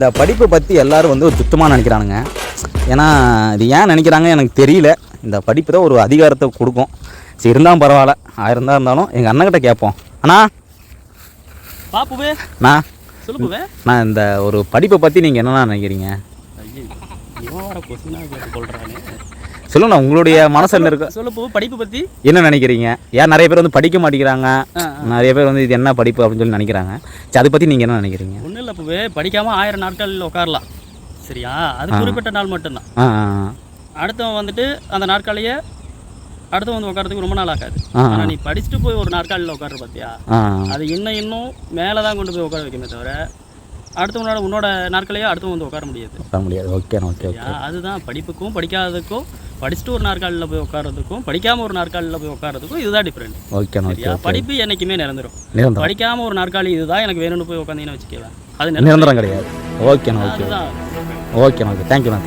இந்த படிப்பை பற்றி எல்லோரும் வந்து ஒரு துச்சமாக நினைக்கிறானுங்க. ஏன்னா இது ஏன் நினைக்கிறாங்க எனக்கு தெரியல. இந்த படிப்பு தான் ஒரு அதிகாரத்தை கொடுக்கும். சரி இருந்தாலும் பரவாயில்ல, 1000 தான் இருந்தாலும் எங்கள் அண்ணன்கிட்ட கேட்போம். அண்ணா பாப்புவே நான் சொல்லுவே நான் இந்த ஒரு படிப்பை பற்றி நீங்கள் என்னென்ன நினைக்கிறீங்க? சொல்லுண்ணா, உங்களுடைய மனசில் இருக்க சொல்லப்போ படிப்பு பற்றி என்ன நினைக்கிறீங்க? ஏன் நிறைய பேர் வந்து படிக்க மாட்டேங்கிறாங்க, நிறைய பேர் வந்து இது என்ன படிப்பு அப்படின்னு சொல்லி நினைக்கிறாங்க. சரி, அதை பற்றி நீங்கள் என்ன நினைக்கிறீங்க? ஒன்றும் இல்லை, இப்போவே படிக்காமல் 1000 நாட்கள் உட்காரலாம், சரியா? அது குறிப்பிட்ட நாள் மட்டும்தான். அடுத்தவன் வந்துட்டு அந்த நாட்காலையே அடுத்து வந்து உட்காரத்துக்கு ரொம்ப நாள் ஆகாது. ஆனால் நீ படிச்சுட்டு போய் ஒரு நாற்காலியில் உட்கார பார்த்தியா, அது இன்னும் மேலே தான் கொண்டு போய் உட்கார வைக்குமே தவிர அடுத்தவனோட உன்னோட நாற்காலையே அடுத்து வந்து உட்கார முடியாது. Okay okay. அதுதான் படிப்புக்கும் படிக்காததுக்கும், படிச்சுட்டு ஒரு நாற்காலியில் போய் உட்காரதுக்கும் படிக்காமல் ஒரு நாற்காலியில் போய் உட்காரதுக்கும் இதுதான் டிஃப்ரெண்ட். ஓகே. படிப்பு என்றைக்குமே நிரந்தரம். படிக்காமல் ஒரு நாற்காலி இதுதான் எனக்கு வேணும்னு போய் உட்காந்தீங்கன்னு வச்சுக்கலாம், அது நிரந்தரம் கிடையாது. ஓகே. அதுதான். ஓகே. தேங்க்யூண்ணா.